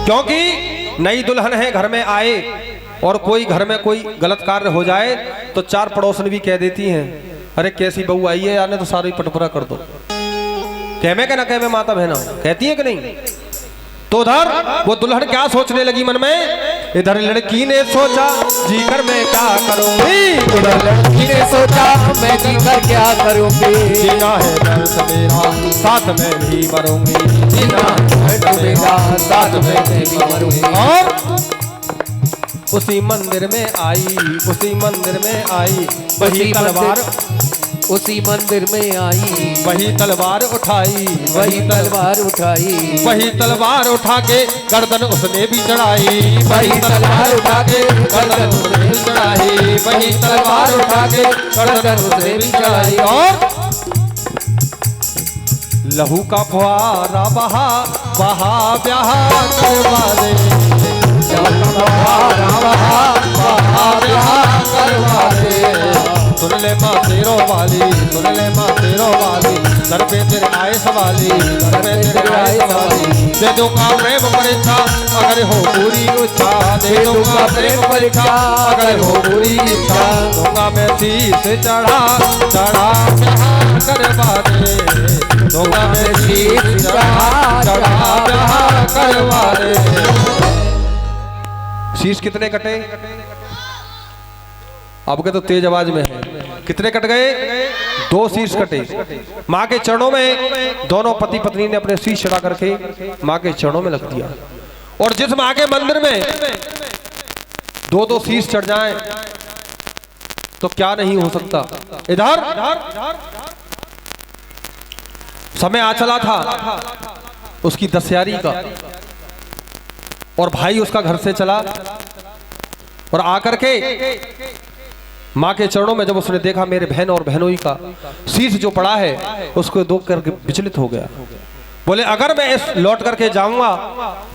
क्योंकि नई दुल्हन है, घर में आए और कोई घर में कोई गलत कार्य हो जाए तो चार पड़ोसन भी कह देती हैं, अरे कैसी बहू आई है, आने तो सारी पटपुरा कर दो। कहमे के ना कहमे माता बहना कहती है कि नहीं। तो उधर वो दुल्हन क्या सोचने लगी मन में, इधर लड़की ने सोचा जी कर मैं क्या करूंगी, उधर लड़की ने सोचा मैं जी कर क्या करूंगी, जीना है दर्द मेरा साथ में भी मरूंगी, जीना दर्द मेरा साथ में भी मरूंगी। और उसी मंदिर में आई, उसी मंदिर में आई, वही तलवार उसी मंदिर में आई, वही तलवार उठाई, वही तलवार उठाई, वही तलवार उठा के गर्दन उसने भी चढ़ाई, वही तलवार उठा के गर्दन उसने भी चढ़ाई, वही तलवार उठा के गर्दन उसने भी चढ़ाई। और लहू का फुहारा बहा बहा ब्याह करवा दे, लहू का फुहारा बहा बहा ब्याह करवा दे। सुन ले माँ तेरो वाली, सुन ले माँ तेरो वाली, सर पे तेरे आए सवाली, सर पे तेरे आए सवाली। दे दूंगा प्रेम परीक्षा अगर हो पूरी इच्छा, दे दूंगा प्रेम परीक्षा अगर हो पूरी इच्छा। दूंगा मैं शीश चढ़ा चढ़ा ब्याह करवा दे, दूंगा मैं शीश चढ़ा चढ़ा ब्याह करवा दे। शीश कितने कटे? अब के तो तेज आवाज में है। कितने कट गए? 2 शीश कटे। माँ के चरणों में दोनों पति पत्नी ने अपने शीश चढ़ा करके माँ के चरणों में रख दिया। और जिस माँ के मंदिर में 2-2 शीश चढ़ जाएं तो क्या नहीं हो सकता। इधर समय आ चला था उसकी दशहरी का, और भाई उसका घर से चला और आकर के माँ के चरणों में जब उसने देखा मेरे बहन और बहनोई का शीश जो पड़ा है, उसको देख करके विचलित हो गया। बोले अगर मैं इस लौट करके जाऊंगा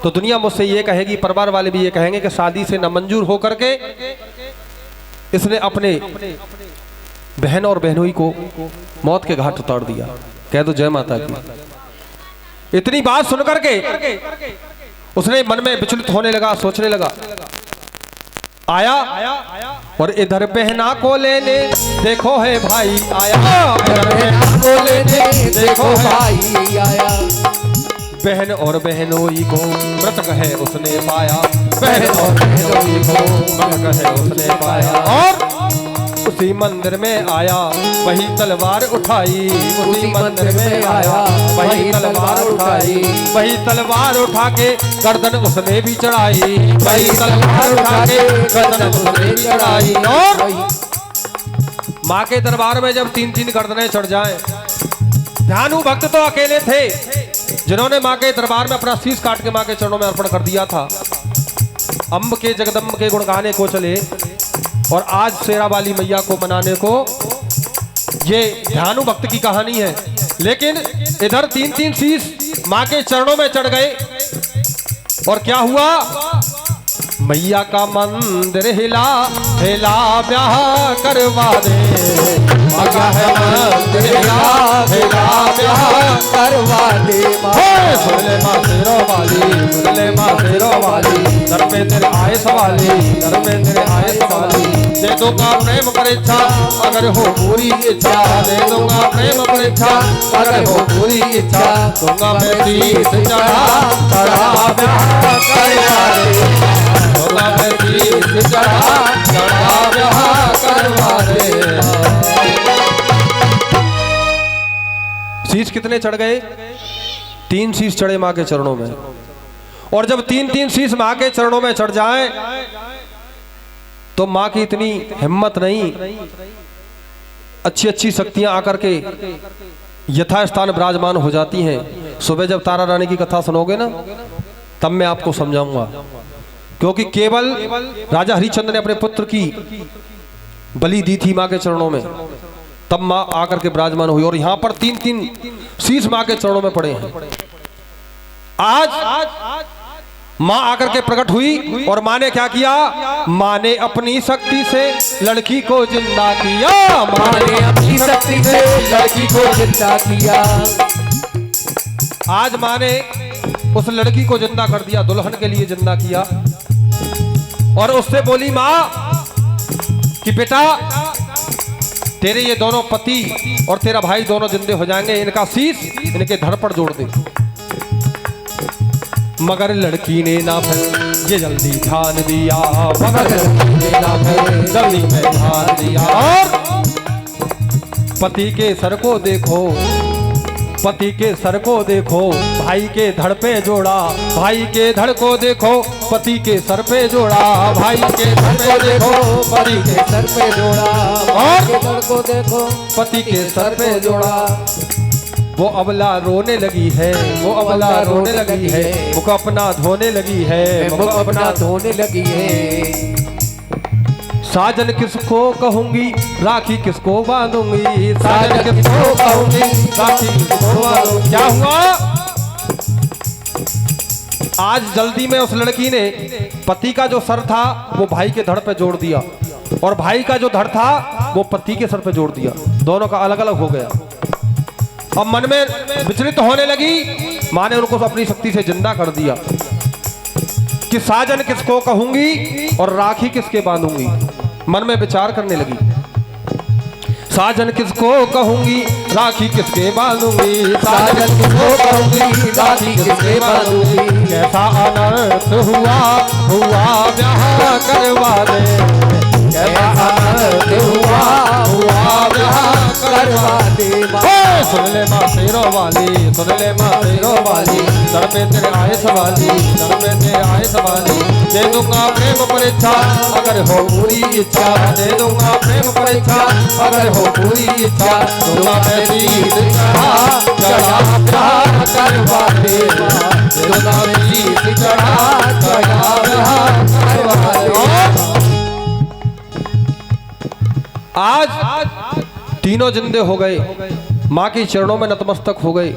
तो दुनिया मुझसे ये कहेगी, परिवार वाले भी ये कहेंगे कि शादी से नामंजूर हो करके इसने अपने बहन और बहनोई को मौत के घाट उतार दिया। कह दो जय माता की। इतनी बात सुन करके उसने मन में विचलित होने लगा, सोचने लगा। आया और इधर बहना को लेने देखो है भाई आया, इधर बहना को लेने देखो भाई आया। बहन और बहनोई को मृतक है उसने पाया, बहन और बहनोई को मृतक है उसने पाया। और उसी मंदिर में आया वही तलवार उठाई, उसी मंदिर में आया वही तलवार उठाई, वही तलवार उठा के गर्दन उसने भी चढ़ाई, वही तलवार उठा के गर्दन उसने भी चढ़ाई। और माँ के दरबार में जब 3-3 गर्दनें चढ़ जाएं, ध्यानु भक्त तो अकेले थे जिन्होंने माँ के दरबार में अपना शीश काट के माँ के चरणों में अर्पण कर दिया था। अम्ब के जगदम्ब के गुण गाने को चले और आज शेरा वाली मैया को मनाने को, ये ध्यानु भक्त की कहानी है। लेकिन इधर 3-3 शीश माँ के चरणों में चढ़ गए और क्या हुआ, मैया का मंदिर हिला हिला ब्याह करवा दे, माया है मंदिर हिला हिला ब्याह करवा दे। सुन ले माँ तेरो वाली, सुन ले माँ तेरो वाली, दर पे तेरे आए सवाली, दर पे तेरे आए सवाली। दे दूंगा प्रेम परीक्षा अगर हो पूरी इच्छा, दे दूंगा प्रेम परीक्षा अगर हो पूरी इच्छा। दूंगा मैं शीश चढ़ा चढ़ा ब्याह करवा दे, दूंगा मैं शीश चढ़ा चढ़ा ब्याह करवा दे। शीश कितने चढ़ गए? 3 शीश चढ़े माँ के चरणों में। और जब 3-3 शीश माँ के चरणों में चढ़ जाएं तो माँ की इतनी हिम्मत नहीं, अच्छी अच्छी शक्तियां आकर के यथास्थान विराजमान हो जाती हैं। सुबह जब तारा रानी की कथा सुनोगे ना तब मैं आपको समझाऊंगा, क्योंकि केवल राजा हरिश्चंद्र ने अपने पुत्र की बलि दी थी माँ के चरणों में, तब माँ आकर के विराजमान हुई। और यहाँ पर 3-3 शीश माँ के चरणों में पड़े हैं। आज माँ आकर के प्रकट हुई और माँ ने क्या किया, माँ ने अपनी शक्ति से लड़की को जिंदा किया, माँ ने अपनी शक्ति से लड़की को जिंदा किया। आज माँ ने उस लड़की को जिंदा कर दिया, दुल्हन के लिए जिंदा किया। और उससे बोली माँ कि बेटा तेरे ये दोनों पति और तेरा भाई दोनों जिंदे हो जाएंगे, इनका शीश इनके धड़ पर जोड़ दे। मगर लड़की ने ना फिर ये जल्दी ध्यान दिया, मगर लड़की ने ना फिर जल्दी में ध्यान दिया। और पति के सर को देखो, पति के सर को देखो, भाई के धड़ पे जोड़ा, भाई के धड़ को देखो, पति के सर पे जोड़ा, भाई के धड़ पे देखो, पति के सर पे जोड़ा, और धड़ को देखो, पति के सर पे जोड़ा। वो अबला रोने लगी है, वो अबला रोने लगी है, मुख अपना धोने लगी है, मुख अपना धोने लगी है। साजन किसको कहूंगी, राखी किसको बांधूंगी, साजन किसको कहूंगी, राखी किसको बांधूंगी। क्या हुआ? आज जल्दी में उस लड़की ने पति का जो सर था वो भाई के धड़ पे जोड़ दिया, और भाई का जो धड़ था वो पति के सर पे जोड़ दिया। दोनों का अलग अलग हो गया। अब मन में विचलित होने लगी। माँ ने उनको अपनी शक्ति से जिंदा कर दिया कि साजन किसको कहूंगी और राखी किसके बांधूंगी। मन में विचार करने लगी, साजन किसको कहूंगी, राखी किसके बांधूंगी, साजन किसको कहूंगी, राखी किसके बांधूंगी। कैसा अनर्थ हुआ, हुआ ब्याह करवा दे, कैसा अनर्थ हुआ, हुआ ब्याह करवा दे। सुन ले माँ शेरों वाली, सुन ले माँ शेरों वाली, सर पे तेरे आए सवाली, सर पे तेरे आए सवाली। दे दूंगा प्रेम परीक्षा अगर हो पूरी इच्छा, दे दूंगा प्रेम परीक्षा अगर हो पूरी इच्छा। दूंगा मैं शीश चढ़ा चढ़ा प्यार करवा दे, दूंगा मैं शीश चढ़ा चढ़ा प्यार करवा दे। आज तीनों जिंदे हो गए, माँ के चरणों में नतमस्तक हो गए।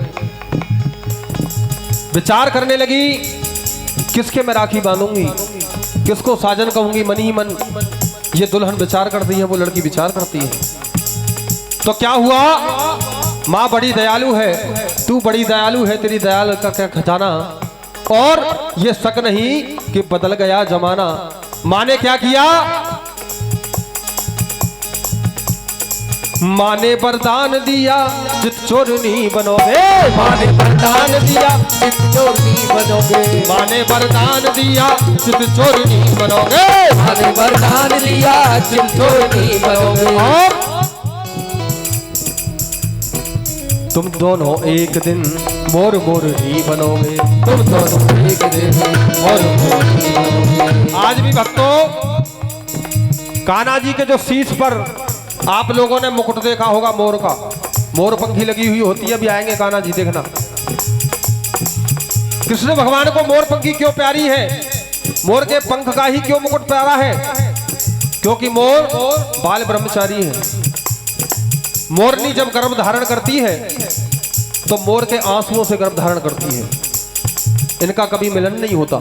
विचार करने लगी, किसके मैं राखी बांधूंगी, किसको साजन कहूंगी। मन ही मन ये दुल्हन विचार करती है, वो लड़की विचार करती है। तो क्या हुआ, माँ बड़ी दयालु है, तू बड़ी दयालु है, तेरी दयाल का क्या खजाना। और ये शक नहीं कि बदल गया जमाना। माँ ने क्या किया, माँ ने वरदान दिया चित चोरनी बनोगे, माँ ने वरदान दिया चित चोरनी बनोगे, माँ ने वरदान दिया चित चोरनी बनोगे, माँ ने वरदान दिया चित चोरनी बनोगे। और तुम दोनों एक दिन मोर मोर ही बनोगे, तुम दोनों एक दिन मोर मोर ही बनोगे। आज भी भक्तों, कान्हा जी के जो शीश पर आप लोगों ने मुकुट देखा होगा मोर का, मोर पंखी लगी हुई होती है। अभी आएंगे कान्हा जी, देखना कृष्ण भगवान को मोर पंखी क्यों प्यारी है, मोर के पंख का ही क्यों मुकुट प्यारा है, क्योंकि मोर बाल ब्रह्मचारी है। मोरनी जब गर्भ धारण करती है तो मोर के आंसुओं से गर्भ धारण करती है, इनका कभी मिलन नहीं होता।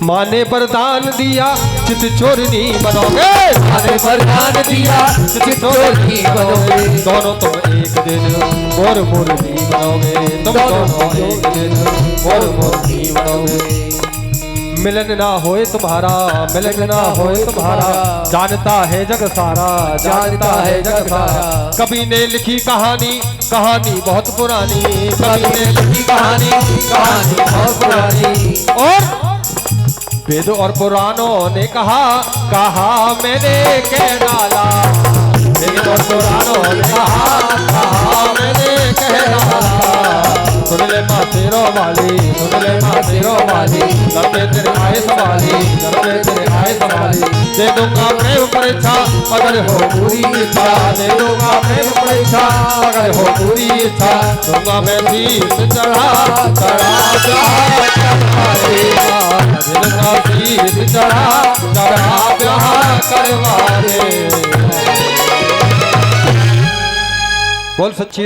माँ ने वरदान दिया चित चोरनी बनोगे, माँ ने वरदान दिया चित चोरनी बनोगे। दोनों तुम एक दिन मोर मोर ही बनोगे, तुम दोनों एक दिन मोर मोर ही बनोगे। मिलन ना होए तुम्हारा, मिलन ना होए तुम्हारा, जानता है जग सारा, जानता है जग सारा। कभी ने लिखी कहानी, कहानी बहुत पुरानी, कभी ने लिखी कहानी, कहानी बहुत पुरानी। और वेद और पुराणों ने कहा, कहा मैंने कह डाला, वेद और पुराणों ने कहा मैंने कह डाला। सुन ले माँ शेरों वाली, सुन ले माँ शेरों वाली, सर पे तेरे आए सवाली, सर पे तेरे आए सवाली। दे दूंगा प्रेम परीक्षा अगर हो पूरी इच्छा, दे दूंगा प्रेम परीक्षा अगर हो पूरी इच्छा। दूंगा मैं शीश चढ़ा चढ़ा चढ़ा शीश चढ़ा चढ़ा प्यार करवा दे। बोल सच्ची